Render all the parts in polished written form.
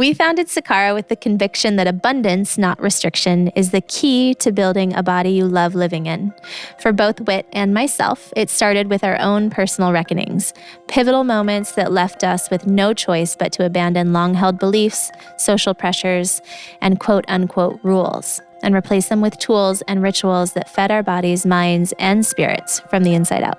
We founded Sakara with the conviction that abundance, not restriction, is the key to building a body you love living in. For both Whit and myself, it started with our own personal reckonings, pivotal moments that left us with no choice but to abandon long-held beliefs, social pressures, and quote-unquote rules, and replace them with tools and rituals that fed our bodies, minds, and spirits from the inside out.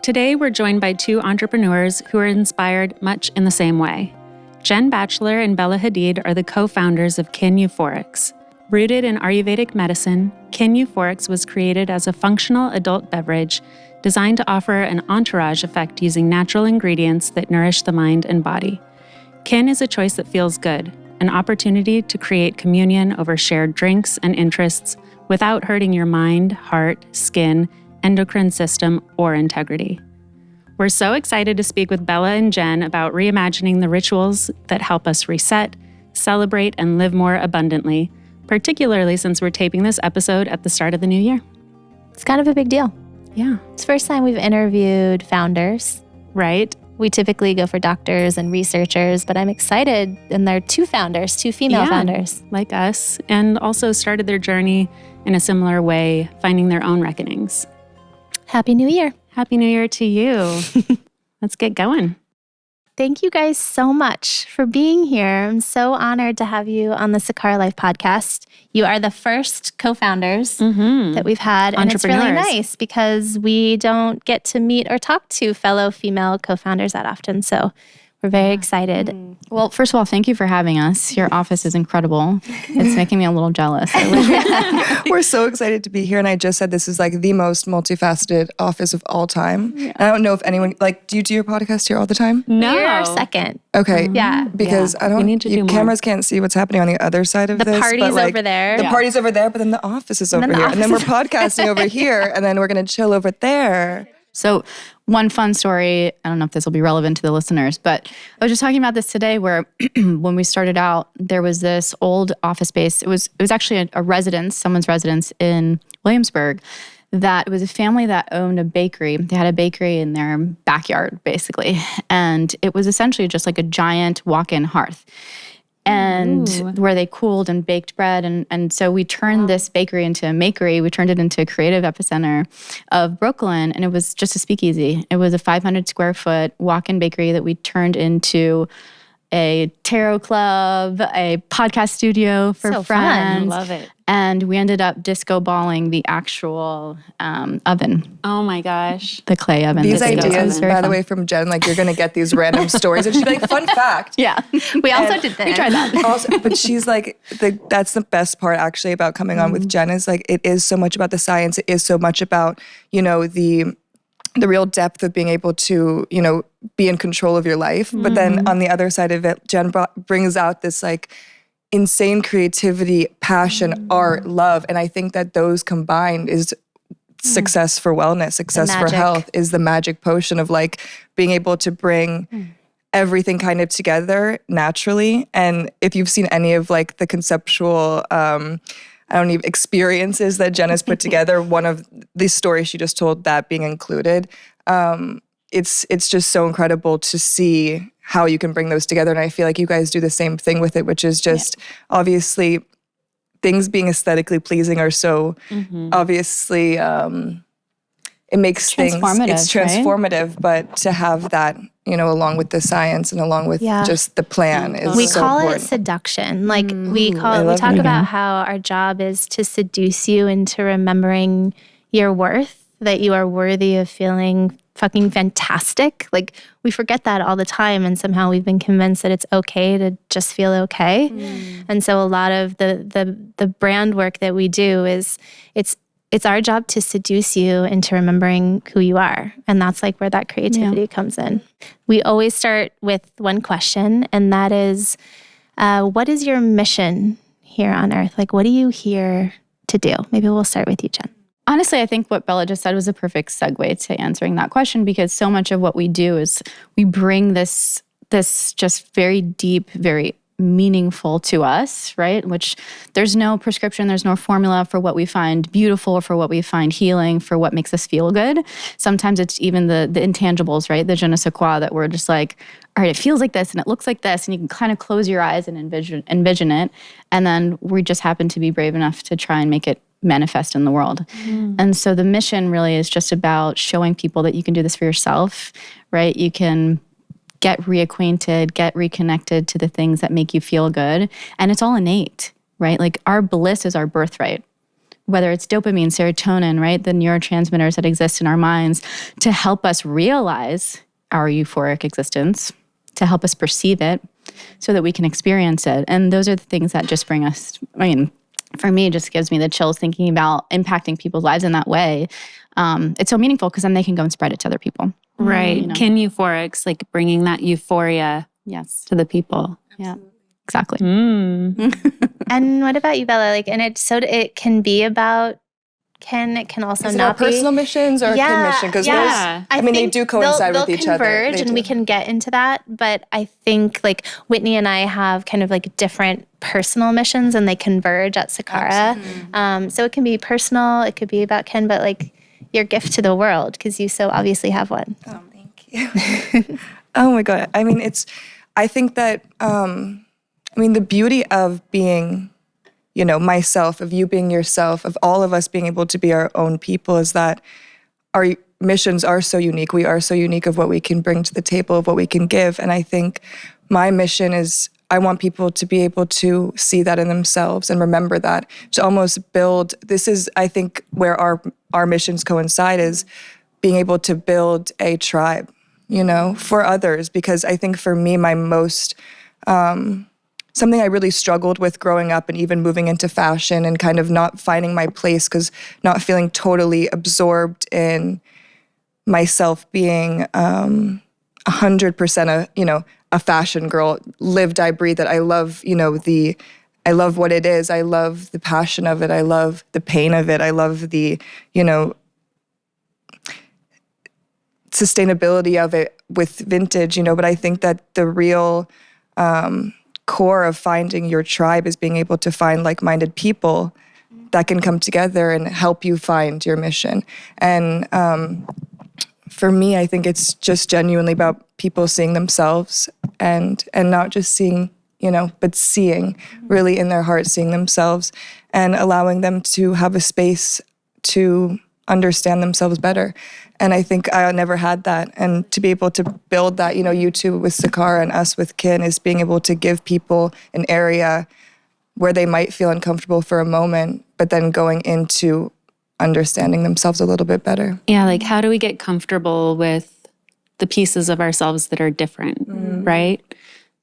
Today, we're joined by two entrepreneurs who are inspired much in the same way. Jen Batchelor and Bella Hadid are the co-founders of Kin Euphorics. Rooted in Ayurvedic medicine, Kin Euphorics was created as a functional adult beverage designed to offer an entourage effect using natural ingredients that nourish the mind and body. Kin is a choice that feels good, an opportunity to create communion over shared drinks and interests without hurting your mind, heart, skin, endocrine system, or integrity. We're so excited to speak with Bella and Jen about reimagining the rituals that help us reset, celebrate, and live more abundantly, particularly since we're taping this episode at the start of the new year. It's kind of a big deal. Yeah. It's the first time we've interviewed founders. Right? We typically go for doctors and researchers, but I'm excited. And there are two founders, two female founders. Like us, and also started their journey in a similar way, finding their own reckonings. Happy New Year. Happy New Year to you. Let's get going. Thank you guys so much for being here. I'm so honored to have you on the Sakara Life podcast. You are the first co-founders that we've had. And it's really nice because we don't get to meet or talk to fellow female co-founders that often. So we're very excited. Well, first of all, thank you for having us. Your office is incredible. It's making me a little jealous. We're so excited to be here. And I just said this is like the most multifaceted office of all time. Yeah. I don't know if anyone, do you do your podcast here all the time? No. You're second. Okay. Yeah. Because I don't, we need to do cameras can't see what's happening on the other side of The this. party's over there. The party's over there, but then the office is over here. And then we're podcasting over here, and then we're going to chill over there. So one fun story, I don't know if this will be relevant to the listeners, but I was just talking about this today where when we started out, there was this old office space. It was actually a residence, someone's residence in Williamsburg, that it was a family that owned a bakery. They had a bakery in their backyard, basically. And it was essentially just like a giant walk-in hearth. And where they cooled and baked bread. And so we turned this bakery into a makery. We turned it into a creative epicenter of Brooklyn. And it was just a speakeasy. It was a 500 square foot walk-in bakery that we turned into a tarot club, a podcast studio for friends. Fun. Love it. And we ended up disco balling the actual oven. Oh my gosh. The clay oven. These disco ideas, oven. by the way, from Jen, you're going to get these random stories. And she'd be like, fun fact. Yeah. We also did that. We tried that. Also, but she's like, that's the best part actually about coming on with Jen is it is so much about the science. It is so much about, the real depth of being able to, be in control of your life. But then on the other side of it, Jen brings out this insane creativity, passion, art, love. And I think that those combined is success for wellness, success for health, is the magic potion of being able to bring everything kind of together naturally. And if you've seen any of the conceptual experiences that Jen has put together, one of the stories she just told, that being included, it's just so incredible to see how you can bring those together. And I feel like you guys do the same thing with it, which is just obviously things being aesthetically pleasing are so obviously, it makes it's transformative, right? But to have that, along with the science and along with just the plan is we so call important. It seduction. We talk about how our job is to seduce you into remembering your worth, that you are worthy of feeling fucking fantastic. We forget that all the time, and somehow we've been convinced that it's okay to just feel okay. And so a lot of the brand work that we do is it's our job to seduce you into remembering who you are. And that's where that creativity comes in. We always start with one question, and that is, what is your mission here on earth? What are you here to do? Maybe we'll start with you, Jen. Honestly, I think what Bella just said was a perfect segue to answering that question, because so much of what we do is we bring this just very deep, very meaningful to us, right? Which there's no prescription, there's no formula for what we find beautiful, for what we find healing, for what makes us feel good. Sometimes it's even the intangibles, right? The je ne sais quoi that we're just like, all right, it feels like this and it looks like this, and you can kind of close your eyes and envision it. And then we just happen to be brave enough to try and make it manifest in the world. And so the mission really is just about showing people that you can do this for yourself, right? You can get reacquainted, get reconnected to the things that make you feel good. And it's all innate, right? Like our bliss is our birthright. Whether it's dopamine, serotonin, right? The neurotransmitters that exist in our minds to help us realize our euphoric existence, to help us perceive it so that we can experience it. And those are the things that just bring us, for me, it just gives me the chills thinking about impacting people's lives in that way. It's so meaningful because then they can go and spread it to other people. Right. Kin Euphorics, like bringing that euphoria to the people. Yeah, exactly. And what about you, Bella? Like, and it can be about Kin. It can also Is it not our personal missions or Kin mission? Because they do coincide with each other. They'll converge, and we can get into that. But I think like Whitney and I have kind of like different personal missions, and they converge at Sakara. So it can be personal, it could be about Kin, but like your gift to the world, because you so obviously have one. Oh, thank you. Oh my God. I mean, I think that, the beauty of being, myself, of you being yourself, of all of us being able to be our own people is that our missions are so unique. We are so unique of what we can bring to the table, of what we can give. And I think my mission is I want people to be able to see that in themselves and remember that, to almost build, this is, I think, where our missions coincide, is being able to build a tribe, for others. Because I think for me, my most, something I really struggled with growing up and even moving into fashion and kind of not finding my place, because not feeling totally absorbed in myself being 100% a fashion girl, live, die, breathe it. I love, I love what it is. I love the passion of it. I love the pain of it. I love the, sustainability of it with vintage, but I think that the real core of finding your tribe is being able to find like-minded people that can come together and help you find your mission. And for me, I think it's just genuinely about people seeing themselves and not just seeing, but seeing really in their heart, seeing themselves and allowing them to have a space to understand themselves better. And I think I never had that. And to be able to build that, you two with Sakara and us with Kin, is being able to give people an area where they might feel uncomfortable for a moment, but then going into understanding themselves a little bit better. Yeah, like how do we get comfortable with the pieces of ourselves that are different, right?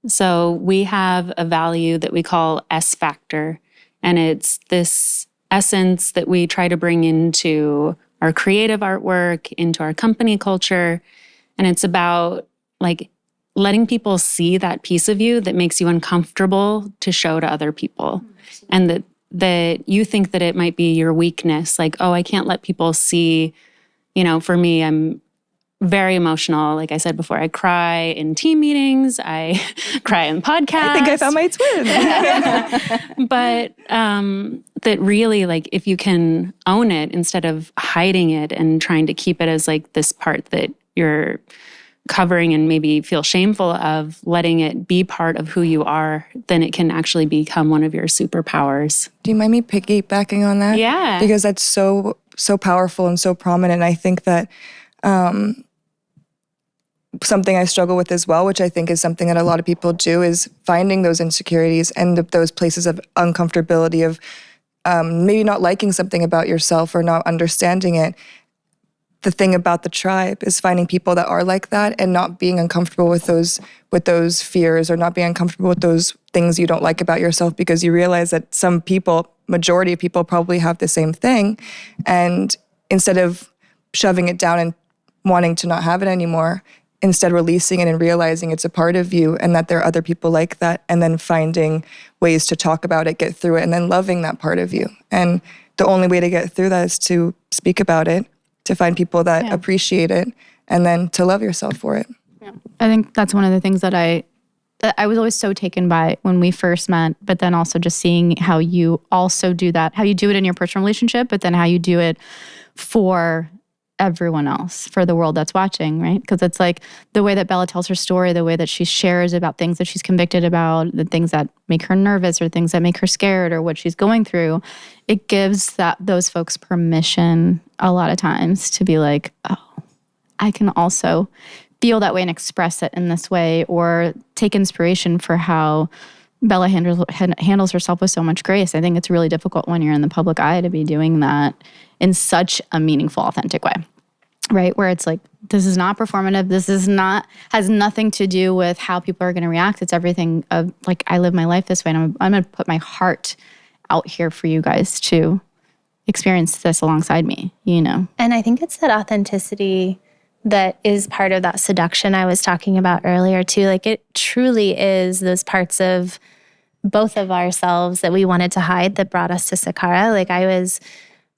So we have a value that we call S factor, and it's this essence that we try to bring into our creative artwork, into our company culture. And it's about like letting people see that piece of you that makes you uncomfortable to show to other people. And that you think that it might be your weakness. Like, oh, I can't let people see, for me, I'm very emotional. Like I said before, I cry in team meetings. I cry in podcasts. I think I found my twin. But that really, like, if you can own it instead of hiding it and trying to keep it as like this part that you're covering and maybe feel shameful of, letting it be part of who you are, then it can actually become one of your superpowers. Do you mind me piggybacking on that? Yeah. Because that's so powerful and so prominent. I think that something I struggle with as well, which I think is something that a lot of people do, is finding those insecurities and those places of uncomfortability of maybe not liking something about yourself or not understanding it. The thing about the tribe is finding people that are like that and not being uncomfortable with those fears, or not being uncomfortable with those things you don't like about yourself, because you realize that some people, majority of people, probably have the same thing. And instead of shoving it down and wanting to not have it anymore, instead releasing it and realizing it's a part of you and that there are other people like that, and then finding ways to talk about it, get through it, and then loving that part of you. And the only way to get through that is to speak about it, to find people that appreciate it, and then to love yourself for it. Yeah. I think that's one of the things that I I was always so taken by when we first met, but then also just seeing how you also do that, how you do it in your personal relationship, but then how you do it for everyone else, for the world that's watching, right? Because it's like the way that Bella tells her story, the way that she shares about things that she's convicted about, the things that make her nervous or things that make her scared or what she's going through, it gives those folks permission a lot of times to be like, oh, I can also feel that way and express it in this way, or take inspiration for how Bella handles herself with so much grace. I think it's really difficult when you're in the public eye to be doing that in such a meaningful, authentic way, right? Where it's like, this is not performative. Has nothing to do with how people are going to react. It's everything of like, I live my life this way, and I'm going to put my heart out here for you guys to experience this alongside me, you know? And I think it's that authenticity that is part of that seduction I was talking about earlier too. Like, it truly is those parts of both of ourselves that we wanted to hide that brought us to Sakara. Like, I was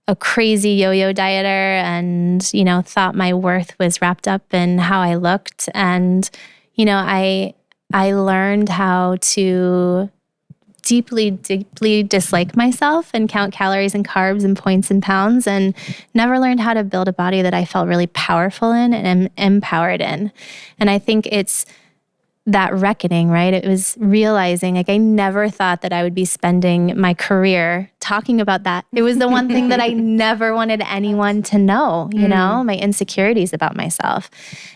a crazy yo-yo dieter and, thought my worth was wrapped up in how I looked. And, I learned how to deeply dislike myself and count calories and carbs and points and pounds, and never learned how to build a body that I felt really powerful in and empowered in. And I think it's that reckoning, right? It was realizing, like, I never thought that I would be spending my career talking about that. It was the one thing that I never wanted anyone to know, my insecurities about myself.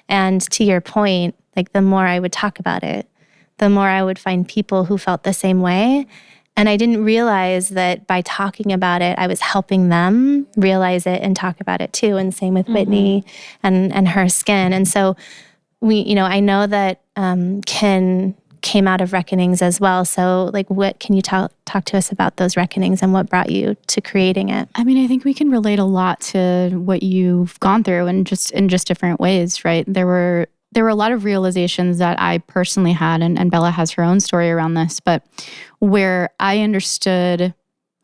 And to your point, like, the more I would talk about it, the more I would find people who felt the same way. And I didn't realize that by talking about it, I was helping them realize it and talk about it too. And same with Whitney and her skin. And so I know that Kin came out of reckonings as well. So like, what can you talk to us about those reckonings and what brought you to creating it? I mean, I think we can relate a lot to what you've gone through, and just in different ways, right? There were a lot of realizations that I personally had, and Bella has her own story around this, but where I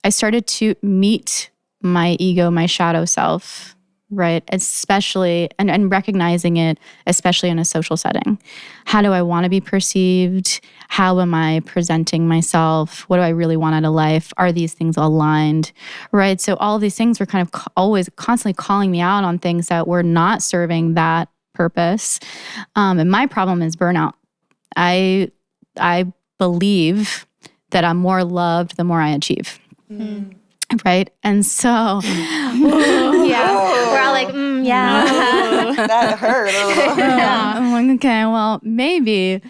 started to meet my ego, my shadow self, right? Especially, and recognizing it, especially in a social setting. How do I want to be perceived? How am I presenting myself? What do I really want out of life? Are these things aligned, right? So all of these things were kind of always constantly calling me out on things that were not serving that purpose. And my problem is burnout. I believe that I'm more loved the more I achieve. Right? And so, we're all like, yeah. That hurt a little. Yeah. I'm like, okay, well, maybe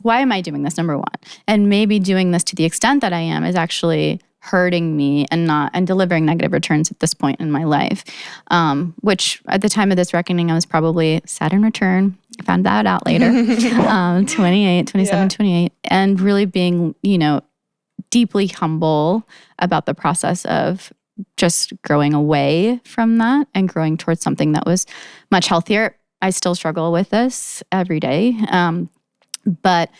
why am I doing this, number one? And maybe doing this to the extent that I am is actually hurting me and delivering negative returns at this point in my life. Which at the time of this reckoning, I was probably Saturn return. I found that out later. 28, and really being, deeply humble about the process of just growing away from that and growing towards something that was much healthier. I still struggle with this every day. But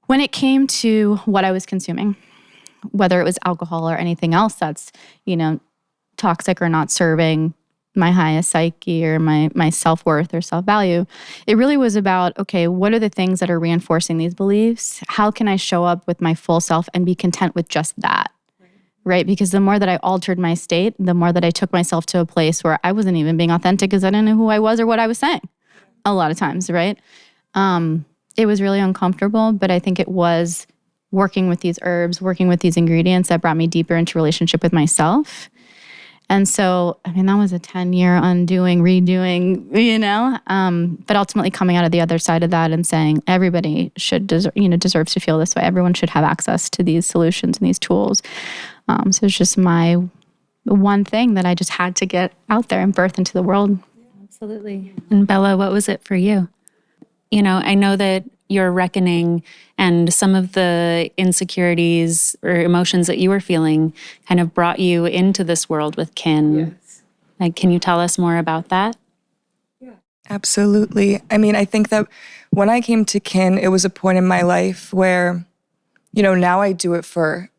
when it came to what I was consuming, whether it was alcohol or anything else that's, toxic or not serving my highest psyche or my self-worth or self-value, it really was about, okay, what are the things that are reinforcing these beliefs? How can I show up with my full self and be content with just that? Right? Because the more that I altered my state, the more that I took myself to a place where I wasn't even being authentic because I didn't know who I was or what I was saying a lot of times, right? It was really uncomfortable, but I think it was working with these herbs, working with these ingredients that brought me deeper into relationship with myself. And so, I mean, that was a 10-year undoing, redoing, but ultimately coming out of the other side of that and saying everybody deserves to feel this way. Everyone should have access to these solutions and these tools. So it's just my one thing that I just had to get out there and birth into the world. Absolutely. And Bella, what was it for you? I know that your reckoning and some of the insecurities or emotions that you were feeling kind of brought you into this world with Kin. Yes. Like, can you tell us more about that? Yeah, absolutely. I mean, I think that when I came to Kin, it was a point in my life where, now I do it for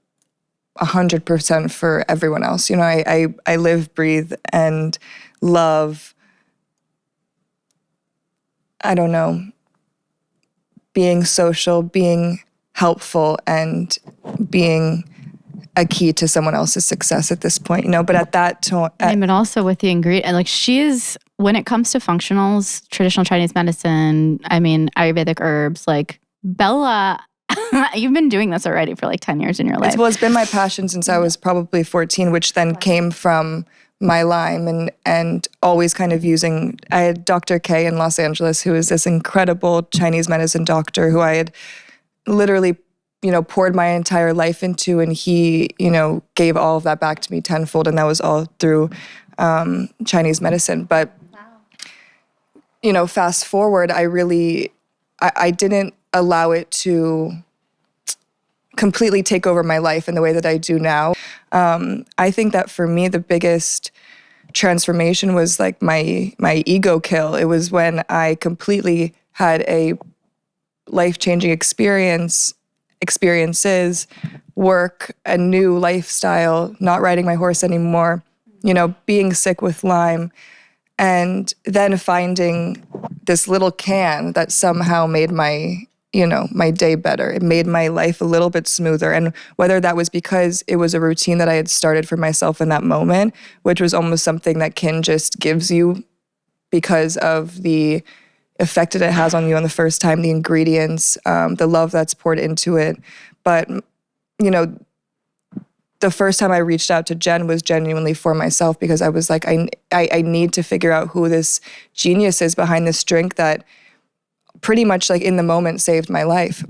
100% for everyone else. I live, breathe, and love, I don't know, being social, being helpful, and being a key to someone else's success at this point, but at that time. But also with the ingredient, like she is, when it comes to functionals, traditional Chinese medicine, Ayurvedic herbs, like Bella, you've been doing this already for like 10 years in your life. It's been my passion since I was probably 14, which then came from my Lyme and always kind of using, I had Dr. K in Los Angeles, who is this incredible Chinese medicine doctor who I had literally poured my entire life into, and he, gave all of that back to me tenfold, and that was all through Chinese medicine. But, fast forward, I didn't allow it to completely take over my life in the way that I do now. I think that for me, the biggest transformation was like my ego kill. It was when I completely had a life-changing experiences, work, a new lifestyle, not riding my horse anymore, being sick with Lyme, and then finding this little can that somehow made my day better. It made my life a little bit smoother. And whether that was because it was a routine that I had started for myself in that moment, which was almost something that Kin just gives you because of the effect that it has on you on the first time, the ingredients, the love that's poured into it. But, the first time I reached out to Jen was genuinely for myself, because I was like, I need to figure out who this genius is behind this drink that pretty much like in the moment saved my life.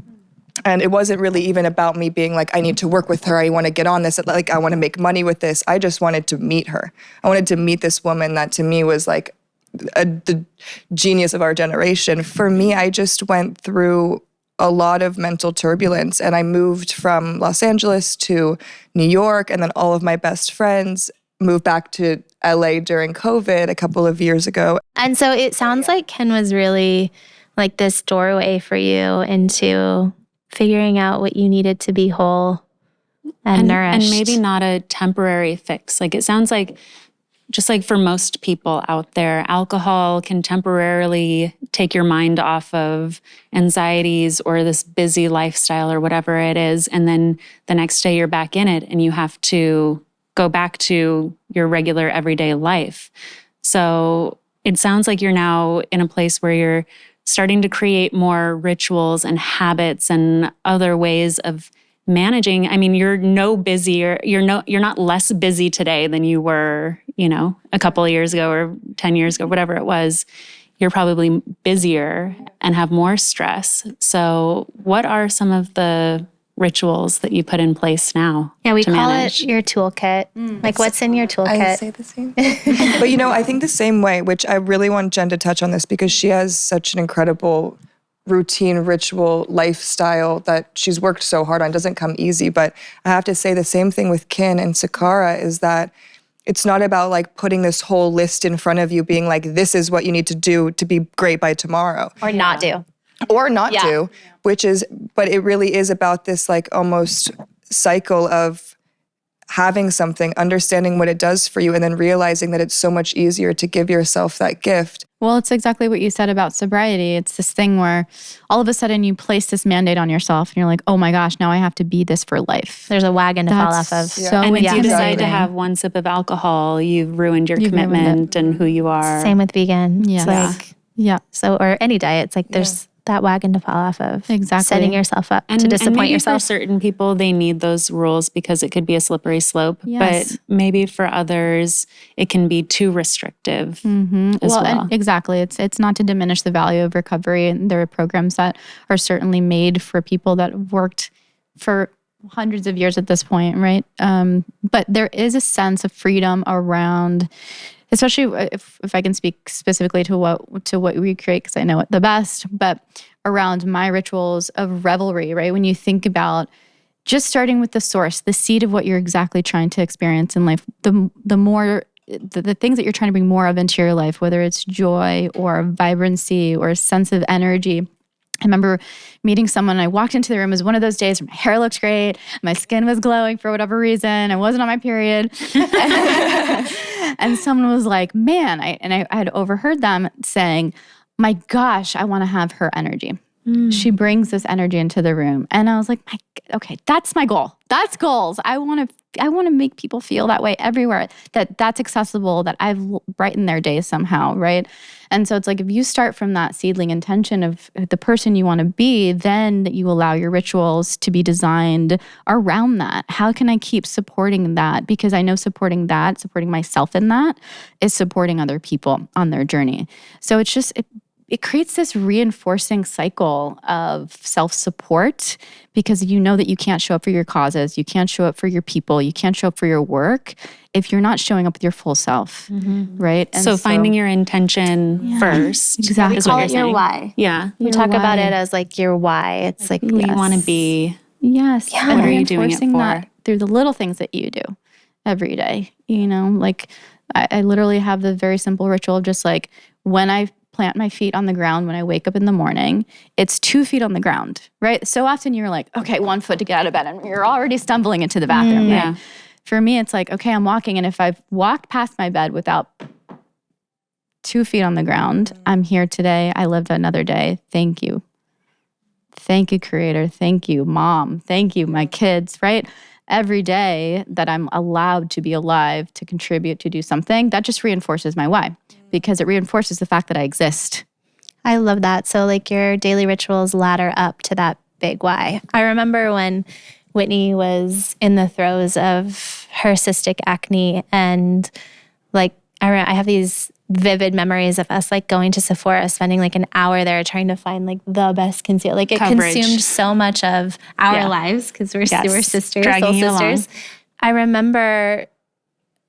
And it wasn't really even about me being like, I need to work with her. I want to get on this. Like, I want to make money with this. I just wanted to meet her. I wanted to meet this woman that to me was like the genius of our generation. For me, I just went through a lot of mental turbulence, and I moved from Los Angeles to New York, and then all of my best friends moved back to LA during COVID a couple of years ago. And so it sounds like Kin was really like this doorway for you into figuring out what you needed to be whole and nourished. And maybe not a temporary fix. Like it sounds like, just like for most people out there, alcohol can temporarily take your mind off of anxieties or this busy lifestyle or whatever it is. And then the next day you're back in it and you have to go back to your regular everyday life. So it sounds like you're now in a place where you're starting to create more rituals and habits and other ways of managing. I mean, you're no busier. You're not less busy today than you were, a couple of years ago or 10 years ago, whatever it was. You're probably busier and have more stress. So what are some of the rituals that you put in place now? Yeah, we call manage? it your toolkit. Like what's in your toolkit? I say the same thing. But I think the same way, which I really want Jen to touch on this because she has such an incredible routine, ritual, lifestyle that she's worked so hard on. It doesn't come easy, but I have to say the same thing with Kin and Sakara is that it's not about like putting this whole list in front of you being like, this is what you need to do to be great by tomorrow. Or not do. Or not do, but it really is about this like almost cycle of having something, understanding what it does for you, and then realizing that it's so much easier to give yourself that gift. Well, it's exactly what you said about sobriety. It's this thing where all of a sudden you place this mandate on yourself and you're like, oh my gosh, now I have to be this for life. There's a wagon to fall off of. So and if you decide intimidating. to have one sip of alcohol, you've ruined your commitment and who you are. Same with vegan. Yeah. It's like, so, or any diet, it's like there's that wagon to fall off of. Exactly. Setting yourself up to And disappoint maybe yourself. For certain people, they need those rules because it could be a slippery slope. Yes. But maybe for others, it can be too restrictive as well. And exactly. It's not to diminish the value of recovery. And there are programs that are certainly made for people that have worked for hundreds of years at this point, right? But there is a sense of freedom around, especially if I can speak specifically to what we create, because I know it the best, but around my rituals of revelry, right? When you think about just starting with the source, the seed of what you're exactly trying to experience in life, the more the things that you're trying to bring more of into your life, whether it's joy or vibrancy or a sense of energy. I remember meeting someone and I walked into the room. It was one of those days where my hair looked great. My skin was glowing for whatever reason. I wasn't on my period. And someone was like, man, I had overheard them saying, my gosh, I want to have her energy. She brings this energy into the room. And I was like, okay, that's my goal. That's goals. I want to make people feel that way everywhere, that's accessible, that I've brightened their day somehow, right? And so it's like, if you start from that seedling intention of the person you want to be, then you allow your rituals to be designed around that. How can I keep supporting that? Because I know supporting myself in that is supporting other people on their journey. So it's just, it creates this reinforcing cycle of self-support, because you know that you can't show up for your causes, you can't show up for your people, you can't show up for your work if you're not showing up with your full self, right? And so finding your intention first. Exactly. We call it your why. Yeah. We talk about it as like your why. It's like who you want to be. Yes. Yeah. And what are you doing it for? that through the little things that you do every day. You know, like I literally have the very simple ritual of just like, when I plant my feet on the ground when I wake up in the morning, it's 2 feet on the ground, right? So often you're like, okay, 1 foot to get out of bed, and you're already stumbling into the bathroom, right? Yeah. For me, it's like, okay, I'm walking, and if I've walked past my bed without 2 feet on the ground, I'm here today. I lived another day. Thank you. Thank you, Creator. Thank you, Mom. Thank you, my kids, right? Every day that I'm allowed to be alive, to contribute, to do something, that just reinforces my why, because it reinforces the fact that I exist. I love that. So like your daily rituals ladder up to that big why. I remember when Whitney was in the throes of her cystic acne, and like I have these vivid memories of us like going to Sephora, spending like an hour there trying to find like the best concealer. Like it consumed so much of our lives because we're sisters, soul sisters. I remember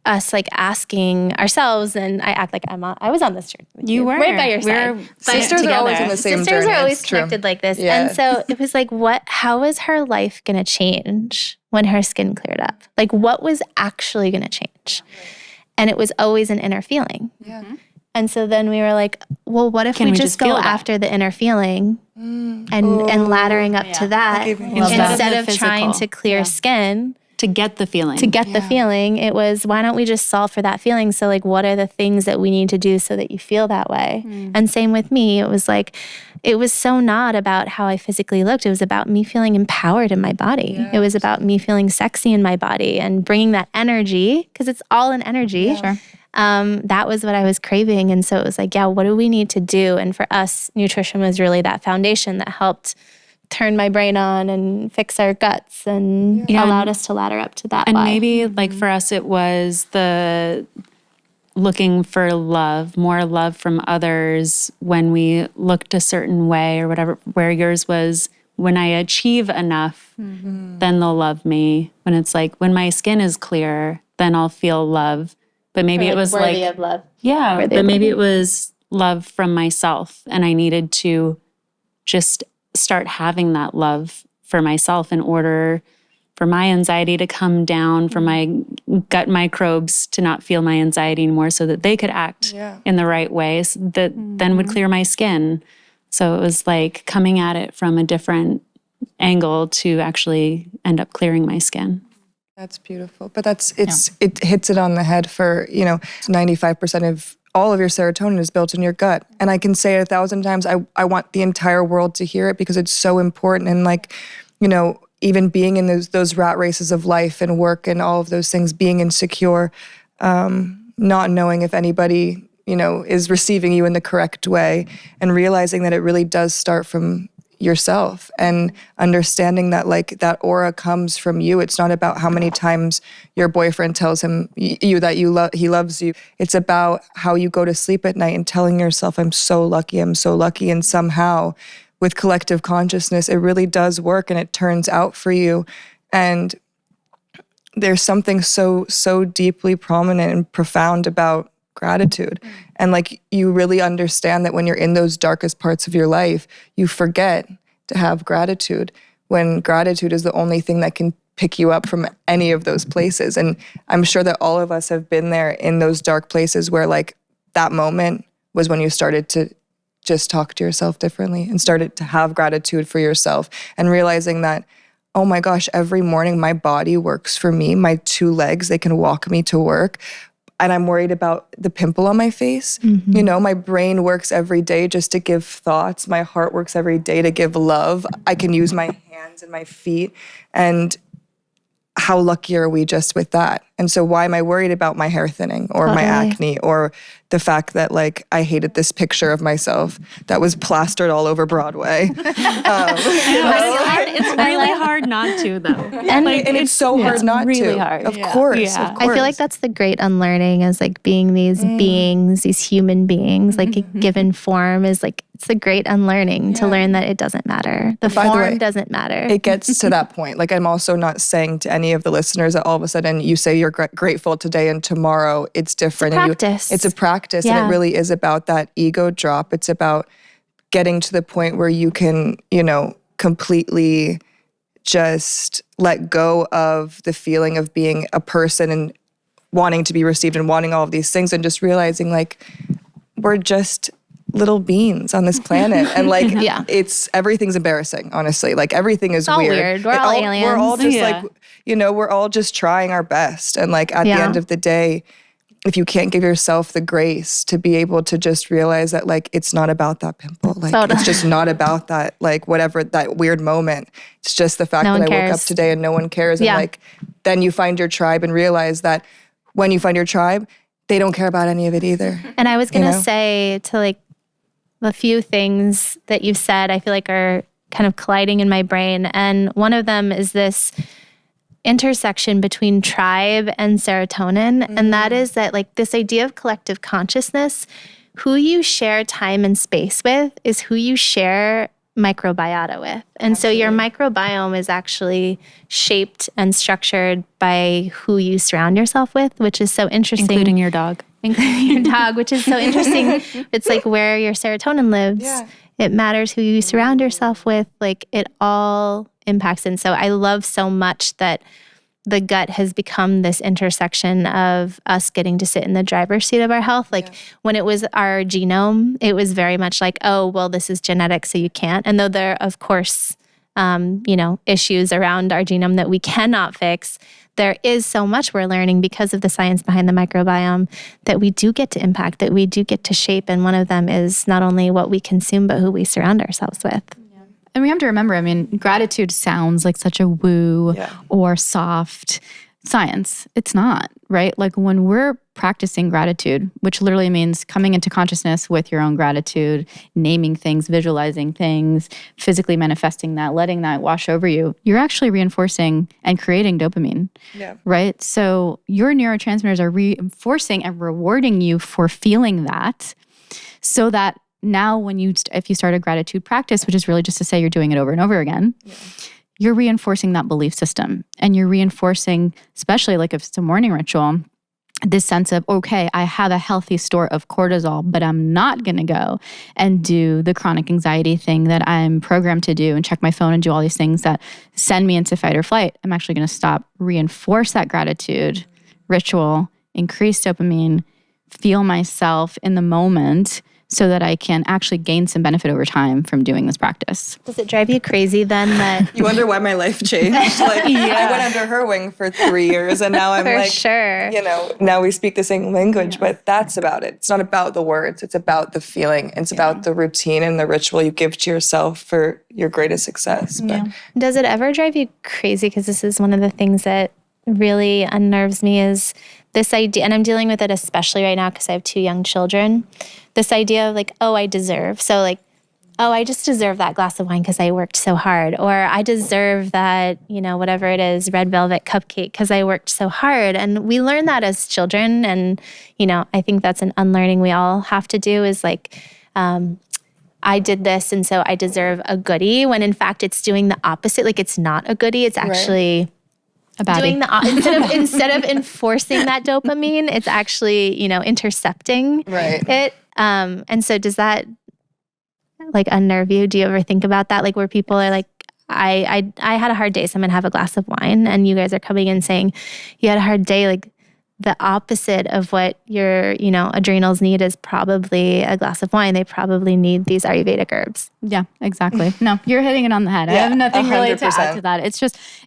us like asking ourselves, and I act like I was on this journey with you. were Right by your side. Sisters are always in the same Sisters journey. are always It's true. connected like this. Yeah. And so it was like, how is her life going to change when her skin cleared up? Like what was actually going to change? And it was always an inner feeling. Yeah. And so then we were like, well, what if we just go after the inner feeling and laddering up to that instead of trying to clear skin? To get the feeling. The feeling, it was, why don't we just solve for that feeling? So like, what are the things that we need to do so that you feel that way? And same with me. It was like, it was so not about how I physically looked. It was about me feeling empowered in my body. It was about me feeling sexy in my body and bringing that energy, because it's all an energy. Sure. That was what I was craving. And so it was like, what do we need to do? And for us, nutrition was really that foundation that helped turn my brain on and fix our guts and allowed us to ladder up to that. And maybe like for us, it was the looking for love, more love from others when we looked a certain way or whatever, where yours was, when I achieve enough, then they'll love me. When it's like, when my skin is clear, then I'll feel love. But maybe it was worthy of love. Yeah, but maybe it was love from myself, and I needed to just start having that love for myself in order for my anxiety to come down, for my gut microbes to not feel my anxiety anymore, so that they could act in the right ways that then would clear my skin. So it was like coming at it from a different angle to actually end up clearing my skin. That's beautiful. But it hits it on the head for, 95% of all of your serotonin is built in your gut. And I can say it 1,000 times. I want the entire world to hear it because it's so important. And like, even being in those rat races of life and work and all of those things, being insecure, not knowing if anybody, is receiving you in the correct way, and realizing that it really does start from yourself, and understanding that like that aura comes from you. It's not about how many times your boyfriend tells him that he loves you. It's about how you go to sleep at night and telling yourself, I'm so lucky. And somehow with collective consciousness, it really does work and it turns out for you. And there's something so deeply prominent and profound about gratitude. And like, you really understand that when you're in those darkest parts of your life, you forget to have gratitude, when gratitude is the only thing that can pick you up from any of those places. And I'm sure that all of us have been there in those dark places where like that moment was when you started to just talk to yourself differently and started to have gratitude for yourself, and realizing that, oh my gosh, every morning my body works for me. My 2 legs, they can walk me to work. and I'm worried about the pimple on my face. You know, my brain works every day just to give thoughts. My heart works every day to give love. I can use my hands and my feet. And how lucky are we just with that? And so why am I worried about my hair thinning or my acne or the fact that like I hated this picture of myself that was plastered all over Broadway? It's really hard not to, though. And it's so hard not to. It's really hard. Of course. I feel like that's the great unlearning, is like being these beings, these human beings, like a given form is like, it's the great unlearning to learn that it doesn't matter. The form doesn't matter. It gets to that point. Like, I'm also not saying to any of the listeners that all of a sudden you say you're grateful today and tomorrow it's different. It's a practice. And it really is about that ego drop. It's about getting to the point where you can, you know, completely just let go of the feeling of being a person and wanting to be received and wanting all of these things, and just realizing like we're just little beings on this planet, and like it's everything's embarrassing, honestly. Like everything is weird. We're all aliens. We're all just like, you know, we're all just trying our best, and like at the end of the day, if you can't give yourself the grace to be able to just realize that like it's not about that pimple, like it's just not about that, like whatever, that weird moment. It's just the fact that I woke up today and no one cares. And like then you find your tribe and realize that when you find your tribe, they don't care about any of it either. And I was gonna say, to like the few things that you've said, I feel like are kind of colliding in my brain. And one of them is this intersection between tribe and serotonin. And that is that like this idea of collective consciousness, who you share time and space with is who you share microbiota with. And so your microbiome is actually shaped and structured by who you surround yourself with, which is so interesting. Including your dog. Including your dog, which is so interesting. It's like where your serotonin lives. Yeah. It matters who you surround yourself with. Like it all impacts. And so I love so much that the gut has become this intersection of us getting to sit in the driver's seat of our health. Like when it was our genome, it was very much like, oh, well, this is genetic, so you can't. And though there, of course, you know, issues around our genome that we cannot fix, there is so much we're learning because of the science behind the microbiome that we do get to impact, that we do get to shape. And one of them is not only what we consume, but who we surround ourselves with. And we have to remember, I mean, gratitude sounds like such a woo or soft science. It's not, right? Like when we're practicing gratitude, which literally means coming into consciousness with your own gratitude, naming things, visualizing things, physically manifesting that, letting that wash over you, you're actually reinforcing and creating dopamine, right? So your neurotransmitters are reinforcing and rewarding you for feeling that, so that now when if you start a gratitude practice, which is really just to say you're doing it over and over again, you're reinforcing that belief system. And you're reinforcing, especially like if it's a morning ritual, this sense of, okay, I have a healthy store of cortisol, but I'm not going to go and do the chronic anxiety thing that I'm programmed to do and check my phone and do all these things that send me into fight or flight. I'm actually going to stop, reinforce that gratitude ritual, increase dopamine, feel myself in the moment, so that I can actually gain some benefit over time from doing this practice. Does it drive you crazy then that... You wonder why my life changed? Like, I went under her wing for 3 years, and now I'm you know, now we speak the same language, but that's about it. It's not about the words. It's about the feeling. It's about the routine and the ritual you give to yourself for your greatest success. But does it ever drive you crazy? Because this is one of the things that really unnerves me, is this idea, and I'm dealing with it especially right now because I have 2 young children, this idea of like, oh, I deserve. So like, oh, I just deserve that glass of wine because I worked so hard. Or I deserve that, you know, whatever it is, red velvet cupcake because I worked so hard. And we learn that as children. And, you know, I think that's an unlearning we all have to do, is like, I did this and so I deserve a goodie, when in fact it's doing the opposite. Like it's not a goodie. It's actually... doing the instead of enforcing that dopamine, it's actually, you know, intercepting it. And so does that like unnerve you? Do you ever think about that? Like where people are like, I had a hard day, so I'm gonna have a glass of wine, and you guys are coming in saying you had a hard day. Like the opposite of what your, adrenals need is probably a glass of wine. They probably need these Ayurvedic herbs. Yeah, exactly. No, you're hitting it on the head. I have nothing really to add to that.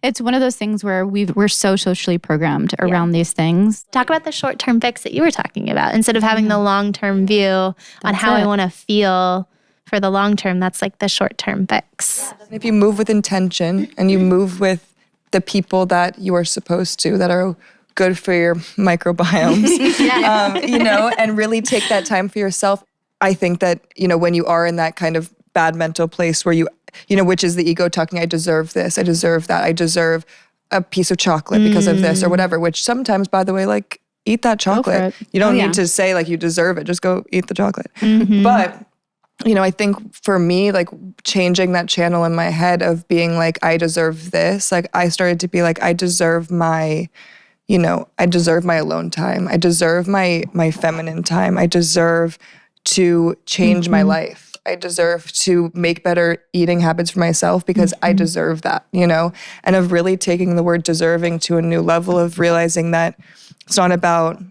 It's one of those things where we're so socially programmed around these things. Talk about the short-term fix that you were talking about. Instead of having the long-term view on how I want to feel for the long term, that's like the short-term fix. If you move with intention and you move with the people that you are supposed to, that are good for your microbiomes, and really take that time for yourself. I think that, when you are in that kind of bad mental place where which is the ego talking, I deserve this, I deserve that, I deserve a piece of chocolate because of this or whatever, which sometimes, by the way, like, eat that chocolate. You don't need to say like you deserve it, just go eat the chocolate. But, I think for me, like changing that channel in my head of being like, I deserve this, like I started to be like, I deserve my alone time. I deserve my feminine time. I deserve to change my life. I deserve to make better eating habits for myself because I deserve that, and of really taking the word deserving to a new level of realizing that it's not about,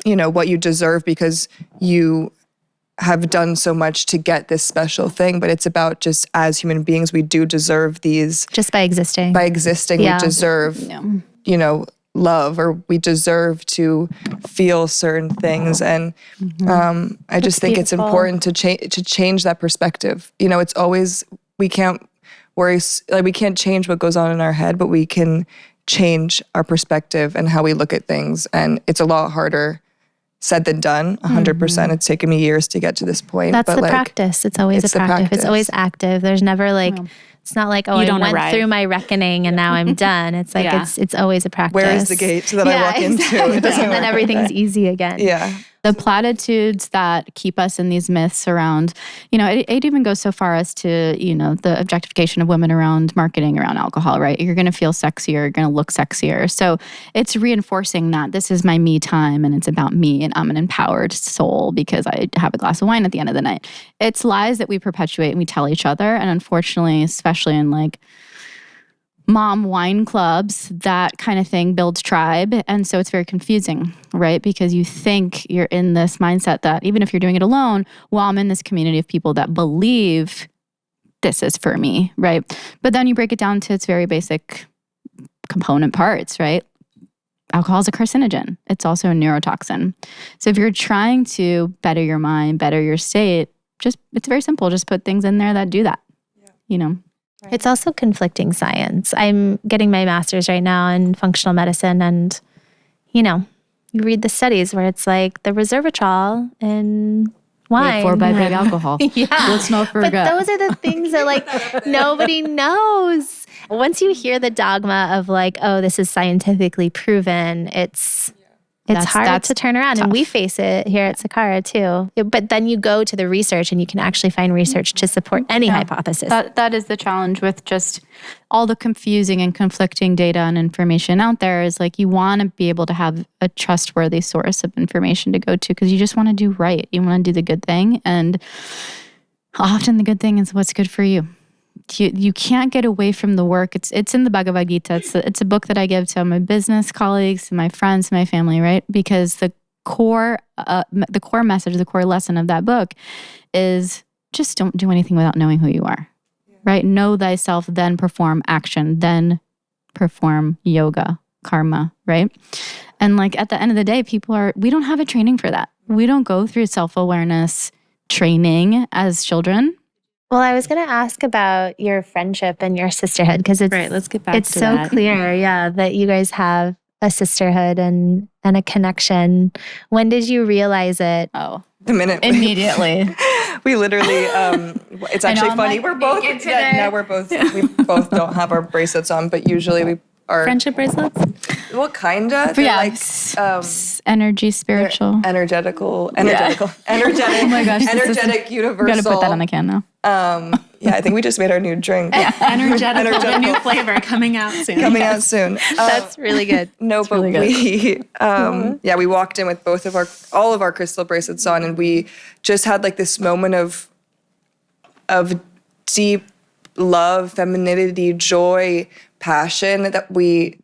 what you deserve because you have done so much to get this special thing, but it's about just as human beings, we do deserve these. Just by existing. We deserve, love, or we deserve to feel certain things. And I just think it's important to change that perspective. It's always, we can't worry, like we can't change what goes on in our head, but we can change our perspective and how we look at things. And it's a lot harder said than done, 100%. It's taken me years to get to this point. That's the practice. It's always a practice. It's always active. There's never like, it's not like, I went through my reckoning and now I'm done. It's like, it's always a practice. Where is the gate that I walk into? And then everything's easy again. Yeah. The platitudes that keep us in these myths around, it even goes so far as to, the objectification of women around marketing, around alcohol, right? You're going to feel sexier, you're going to look sexier. So it's reinforcing that this is my me time and it's about me and I'm an empowered soul because I have a glass of wine at the end of the night. It's lies that we perpetuate and we tell each other. And unfortunately, especially in like mom wine clubs, that kind of thing builds tribe. And so it's very confusing, right? Because you think you're in this mindset that even if you're doing it alone, well, I'm in this community of people that believe this is for me, right? But then you break it down to its very basic component parts, right? Alcohol is a carcinogen. It's also a neurotoxin. So if you're trying to better your mind, better your state, it's very simple. Just put things in there that do that, Right. It's also conflicting science. I'm getting my master's right now in functional medicine, and you read the studies where it's like the resveratrol in wine. 4 by big alcohol. Let's not forget. But those are the things that like nobody knows. Once you hear the dogma of like, oh, this is scientifically proven, it's hard to turn around. Tough. And we face it here at Sakara too. But then you go to the research and you can actually find research to support any hypothesis. That is the challenge with just all the confusing and conflicting data and information out there is like you want to be able to have a trustworthy source of information to go to because you just want to do right. You want to do the good thing. And often the good thing is what's good for you. You can't get away from the work. It's in the Bhagavad Gita. It's a book that I give to my business colleagues, to my friends, to my family, right? Because the core message, the core lesson of that book is just don't do anything without knowing who you are, right? Know thyself, then perform action, then perform yoga, karma, right? And like at the end of the day, we don't have a training for that. We don't go through self-awareness training as children. Well, I was going to ask about your friendship and your sisterhood because it's right. Let's get back to that. It's so clear, that you guys have a sisterhood and a connection. When did you realize it? Oh, the minute immediately. We literally. It's actually funny. We're both. Now we both don't have our bracelets on, but usually we are friendship bracelets. Well, kinda. Energy, spiritual, energetic. Oh my gosh, energetic, universal. We gotta put that on the can now. I think we just made our new drink. Energetic. A new flavor coming out soon. That's really good. We walked in with all of our crystal bracelets on, and we just had like this moment of deep love, femininity, joy, passion that we,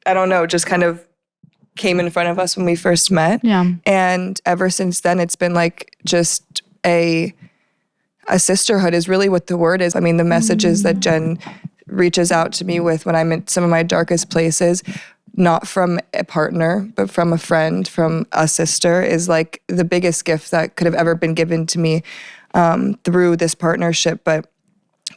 I don't know, just kind of came in front of us when we first met. Yeah. And ever since then, it's been like just a sisterhood is really what the word is. I mean, the messages that Jen reaches out to me with when I'm in some of my darkest places, not from a partner, but from a friend, from a sister, is like the biggest gift that could have ever been given to me through this partnership. But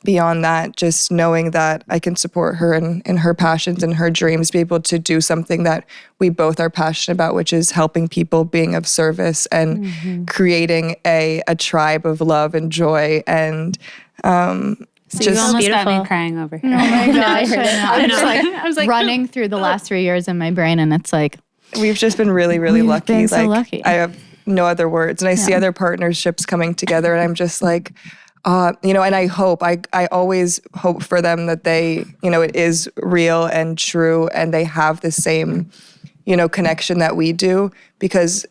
beyond that, just knowing that I can support her in her passions and her dreams, be able to do something that we both are passionate about, which is helping people, being of service, and creating a tribe of love and joy. And so you almost got me crying over here. Oh my gosh. I was like running through the last 3 years in my brain, and it's like, we've just been really, really lucky. Been so lucky. I have no other words. And I see other partnerships coming together, and I'm just like, and I hope, I always hope for them that they, it is real and true, and they have the same, connection that we do, because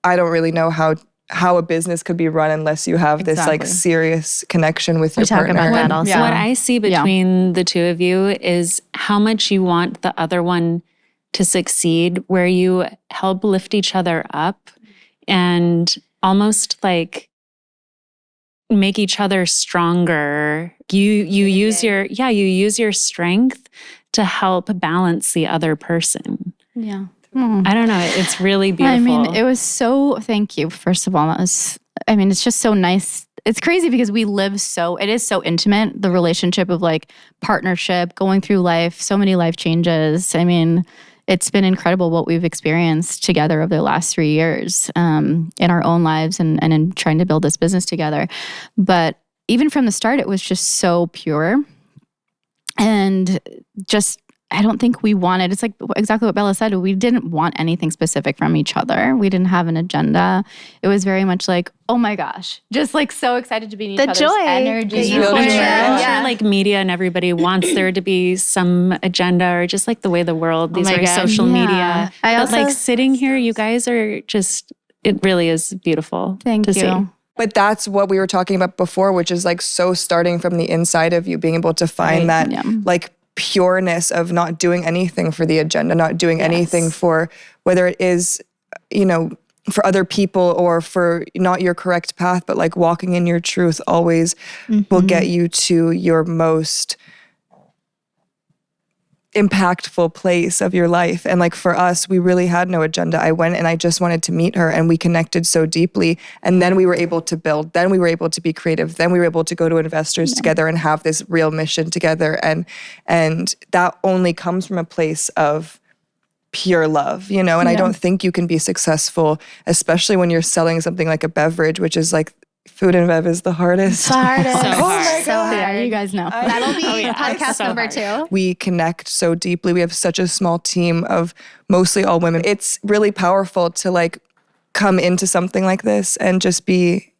I don't really know how a business could be run unless you have this like serious connection with your partner. We talk about that also. What I see between the two of you is how much you want the other one to succeed, where you help lift each other up and almost like make each other stronger. You use your strength to help balance the other person. Yeah. I don't know. It's really beautiful. I mean, it was so, thank you. First of all, it's just so nice. It's crazy because it is so intimate, the relationship of like partnership, going through life, so many life changes. I mean, it's been incredible what we've experienced together over the last 3 years in our own lives and in trying to build this business together. But even from the start, it was just so pure. And just, I don't think we wanted, it's like exactly what Bella said, we didn't want anything specific from each other. We didn't have an agenda. It was very much like, oh my gosh, just like so excited to be in each other's energy. Sure, like media and everybody wants there to be some agenda, or just like the way the world, these are social media. But like sitting here, you guys are just, it really is beautiful to see. But that's what we were talking about before, which is like so starting from the inside of you, being able to find that like pureness of not doing anything for the agenda, not doing anything for whether it is, for other people or for not your correct path, but like walking in your truth always will get you to your most impactful place of your life. And like for us, we really had no agenda. I went and I just wanted to meet her, and we connected so deeply. And then we were able to build, then we were able to be creative, then we were able to go to investors together and have this real mission together. And that only comes from a place of pure love, and I don't think you can be successful, especially when you're selling something like a beverage, which is like, food and bev is the hardest. It's the hardest. So hard. So hard. Yeah, you guys know. That'll be podcast number 2. We connect so deeply. We have such a small team of mostly all women. It's really powerful to like come into something like this and just be,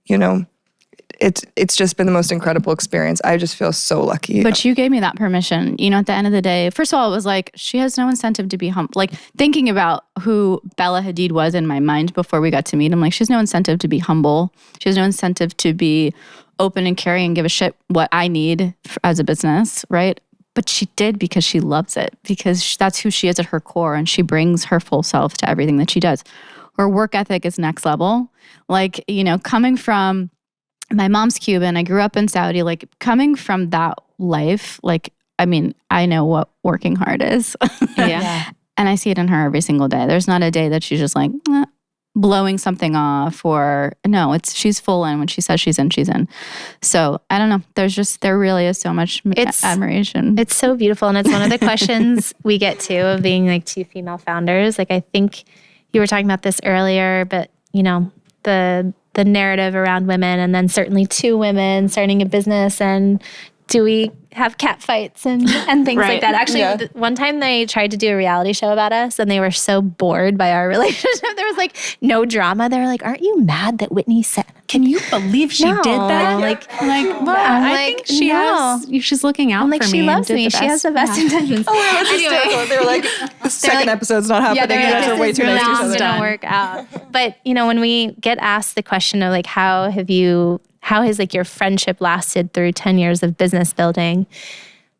it's just been the most incredible experience. I just feel so lucky. But you gave me that permission. At the end of the day, first of all, it was like, she has no incentive to be humble. Like thinking about who Bella Hadid was in my mind before we got to meet, I'm like, she has no incentive to be humble. She has no incentive to be open and caring and give a shit what I need as a business, right? But she did because she loves it, because that's who she is at her core, and she brings her full self to everything that she does. Her work ethic is next level. Like, coming from, my mom's Cuban, I grew up in Saudi, like coming from that life, like, I mean, I know what working hard is. And I see it in her every single day. There's not a day that she's just like blowing something off, or no, she's full in. When she says she's in, she's in. So I don't know. There really is so much admiration. It's so beautiful. And it's one of the questions we get too, of being like 2 female founders. Like I think you were talking about this earlier, but the narrative around women, and then certainly 2 women starting a business, and do we have cat fights and things like that. Actually, one time they tried to do a reality show about us, and they were so bored by our relationship. There was like no drama. They were like, "Aren't you mad that Whitney said?" Can you believe she did that? I think she has. She's looking out for me. She loves me. She has the best intentions. Anyway, they were like, the second episode's not happening. You guys are way too nice to each other. It's gonna work out. But when we get asked the question of like, how has like your friendship lasted through 10 years of business building?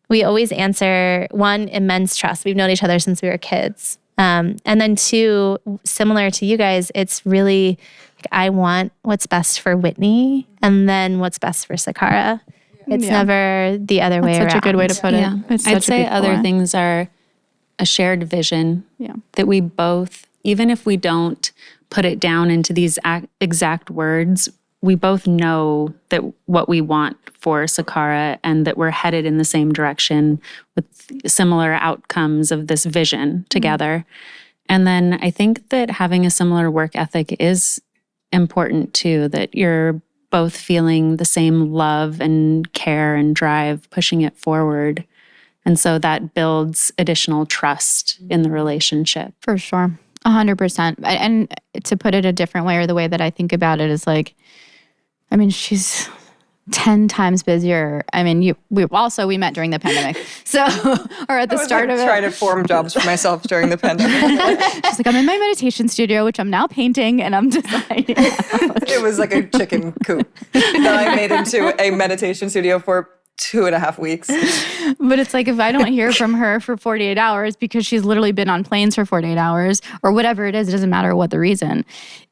We always answer, 1, immense trust. We've known each other since we were kids. And then two, similar to you guys, it's really, I want what's best for Whitney and then what's best for Sakara. It's never the other way around. Such a good way to put it. I'd say other things are a shared vision that we both, even if we don't put it down into these exact words, we both know that what we want for Sakara and that we're headed in the same direction with similar outcomes of this vision together. And then I think that having a similar work ethic is important too, that you're both feeling the same love and care and drive, pushing it forward. And so that builds additional trust in the relationship. For sure. 100%. And to put it a different way, or the way that I think about it is like, I mean, she's 10 times busier. I mean, we met during the pandemic. So, or at the start of it. I trying to form jobs for myself during the pandemic. She's like, I'm in my meditation studio, which I'm now painting. And I'm just like, It was like a chicken coop that I made into a meditation studio for 2.5 weeks. But it's like, if I don't hear from her for 48 hours because she's literally been on planes for 48 hours or whatever it doesn't matter what the reason.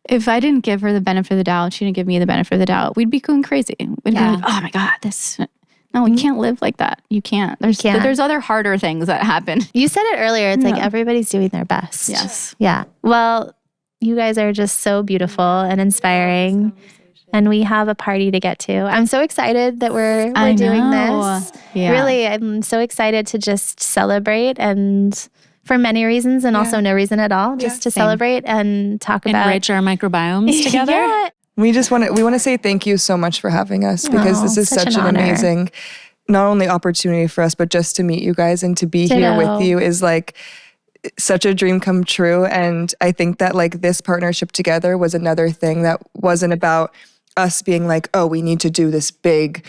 If I didn't give her the benefit of the doubt, she didn't give me the benefit of the doubt, we'd be going crazy. We'd be like, oh my God, no, we can't live like that. You can't. There's other harder things that happen. You said it earlier. It's like everybody's doing their best. Yes. Yeah. Well, you guys are just so beautiful and inspiring. And we have a party to get to. I'm so excited that we're doing this. Yeah. Really, I'm so excited to just celebrate, and for many reasons and also no reason at all, just to celebrate and talk about enrich our microbiomes together. We want to say thank you so much for having us, because this is such an amazing, not only opportunity for us, but just to meet you guys and to be here with you is like such a dream come true. And I think that like this partnership together was another thing that wasn't about us being like, oh, we need to do this big,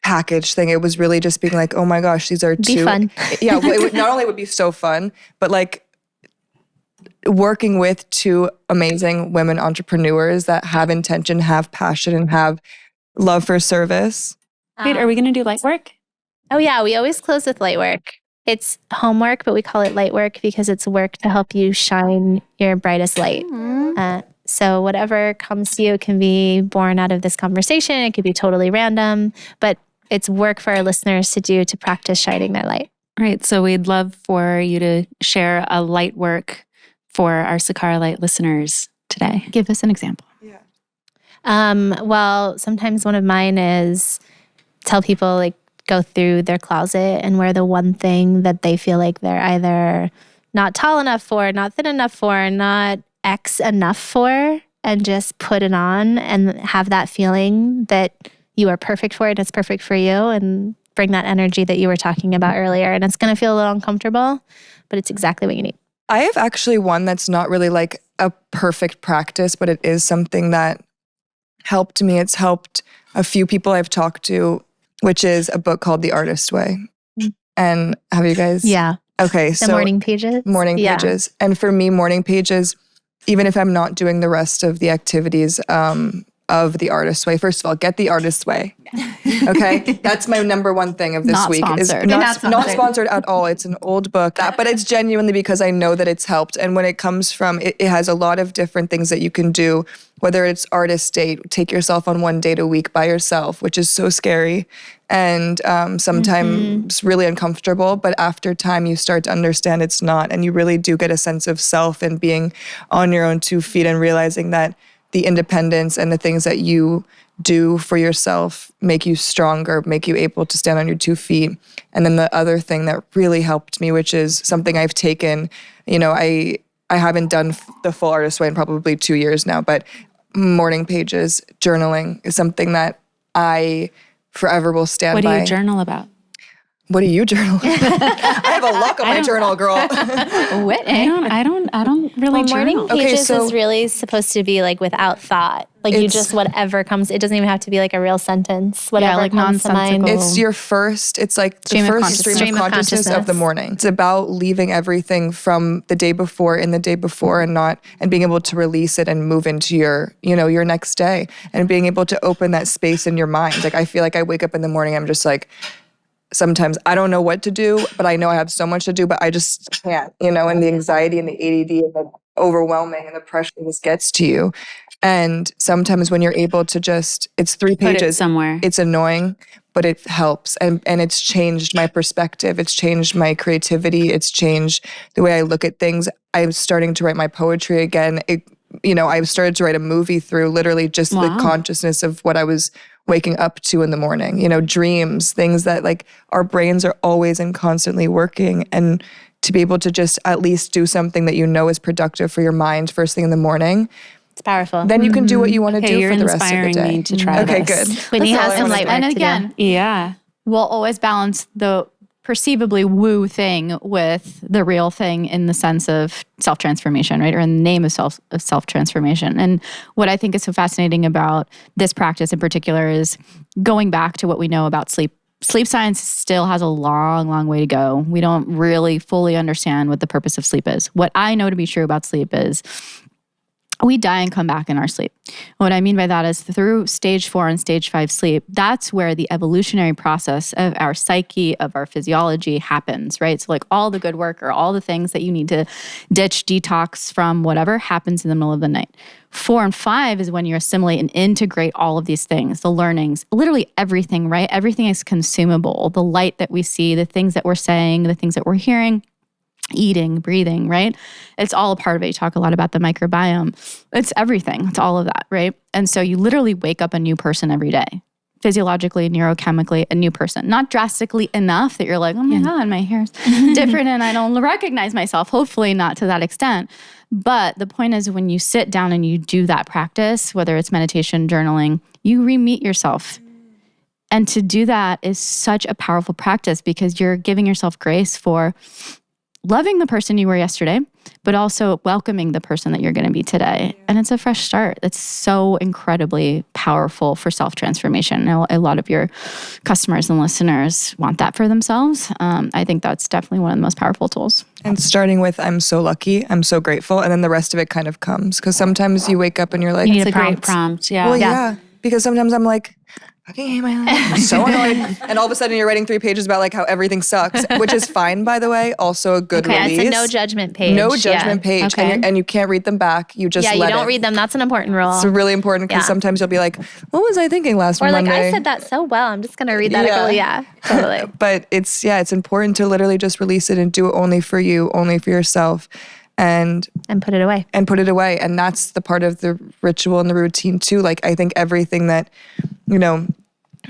package thing. It was really just being like, oh my gosh, these are two. Be fun. Yeah, not only would be so fun, but like working with two amazing women entrepreneurs that have intention, have passion, and have love for service. Wait, are we going to do light work? Oh yeah, we always close with light work. It's homework, but we call it light work because it's work to help you shine your brightest light. So whatever comes to you can be born out of this conversation. It could be totally random, but it's work for our listeners to do to practice shining their light. Right. So we'd love for you to share a light work for our Sakara Light listeners today. Give us an example. Well, sometimes one of mine is tell people like go through their closet and wear the one thing that they feel like they're either not tall enough for, not thin enough for, not X enough for, and just put it on and have that feeling that you are perfect for it and it's perfect for you, and bring that energy that you were talking about earlier. And it's going to feel a little uncomfortable, but it's exactly what you need. I have actually one that's not really like a perfect practice, but it is something that helped me. It's helped a few people I've talked to, which is a book called The Artist Way. And have you guys? Yeah. Okay. The morning pages? Morning pages. And for me, morning pages, even if I'm not doing the rest of the activities of The Artist Way, first of all, get The Artist Way. Okay? That's my number one thing of this Not week. Sponsored. Not sponsored at all. It's an old book, but it's genuinely because I know that it's helped. And when it comes from, it has a lot of different things that you can do, whether it's artist date, take yourself on one date a week by yourself, which is so scary and sometimes really uncomfortable. But after time, you start to understand it's not. And you really do get a sense of self and being on your own 2 feet and realizing that the independence and the things that you do for yourself make you stronger, make you able to stand on your 2 feet. And then the other thing that really helped me, which is something I've taken, I haven't done the full Artist Way in probably 2 years now, but morning pages, journaling is something that I forever will stand by. What do you journal about? What do you journal? I have a lock on my journal, girl. I don't really morning journal. pages is really supposed to be like without thought. Like you just whatever comes. It doesn't even have to be like a real sentence. Whatever like comes to mind. It's your first. It's like the first stream of consciousness of the morning. It's about leaving everything from the day before in the day before and being able to release it and move into your your next day and being able to open that space in your mind. Like I feel like I wake up in the morning. I'm just like, sometimes I don't know what to do, but I know I have so much to do, but I just can't, and the anxiety and the ADD and the overwhelming and the pressure just gets to you. And sometimes when you're able to just, it's 3 pages. Put it somewhere. It's annoying, but it helps. And it's changed my perspective. It's changed my creativity. It's changed the way I look at things. I'm starting to write my poetry again. I started to write a movie through literally just the consciousness of what I was waking up to in the morning, dreams, things that like our brains are always and constantly working. And to be able to just at least do something that is productive for your mind first thing in the morning, it's powerful. then you can do what you want to do you're for the rest of the inspiring day. me to try Okay, this. good. Whitney has some light work And to again, Yeah. we'll always balance the perceivably woo thing with the real thing in the sense of self-transformation, right? Or in the name of self-transformation. And what I think is so fascinating about this practice in particular is going back to what we know about sleep. Sleep science still has a long, long way to go. We don't really fully understand what the purpose of sleep is. What I know to be true about sleep is we die and come back in our sleep. What I mean by that is through stage 4 and stage 5 sleep, that's where the evolutionary process of our psyche, of our physiology happens, right? So like all the good work or all the things that you need to ditch, detox from, whatever, happens in the middle of the night. 4 and 5 is when you assimilate and integrate all of these things, the learnings, literally everything, right? Everything is consumable. The light that we see, the things that we're saying, the things that we're hearing, eating, breathing, right? It's all a part of it. You talk a lot about the microbiome. It's everything. It's all of that, right? And so you literally wake up a new person every day. Physiologically, neurochemically, a new person. Not drastically enough that you're like, oh my God, my hair's different and I don't recognize myself. Hopefully not to that extent. But the point is when you sit down and you do that practice, whether it's meditation, journaling, you re-meet yourself. And to do that is such a powerful practice because you're giving yourself grace for loving the person you were yesterday, but also welcoming the person that you're going to be today. And it's a fresh start. It's so incredibly powerful for self-transformation. A lot of your customers and listeners want that for themselves. I think that's definitely one of the most powerful tools. And starting with, I'm so lucky, I'm so grateful, and then the rest of it kind of comes. Because sometimes you wake up and you're like, It's a great prompt. Yeah. Well, yeah. Because sometimes I'm like, fucking hate my life. I'm so annoyed. And all of a sudden you're writing 3 pages about like how everything sucks, which is fine, by the way. Also a good release. It's a no judgment page. No judgment page. Okay. And you can't read them back. You just you don't read them. That's an important rule. It's really important because sometimes you'll be like, what was I thinking last Or like, Monday? I said that so well. I'm just going to read that. Totally. But it's important to literally just release it and do it only for you, only for yourself. And put it away. And that's the part of the ritual and the routine too. Like I think everything that,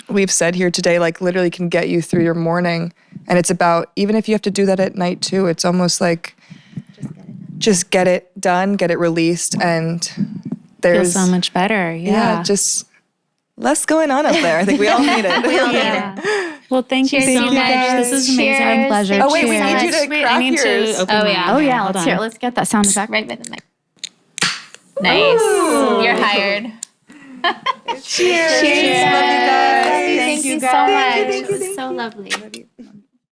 we've said here today, like literally can get you through your morning. And it's about, even if you have to do that at night too, it's almost like just get it done, get it released. And there's Feels so much better. Yeah. Just less going on up there. I think we all need it. We all need it. Well, thank you so much. This is amazing. Cheers. Pleasure. Oh wait, we Cheers. need you to crack I need yours. to open mine. Oh yeah, Hold let's on. hear it. Let's get that sound effect. Right by the mic. Nice. You're hired. Cheers. Cheers. Love you guys. Thank you so much. It was so lovely.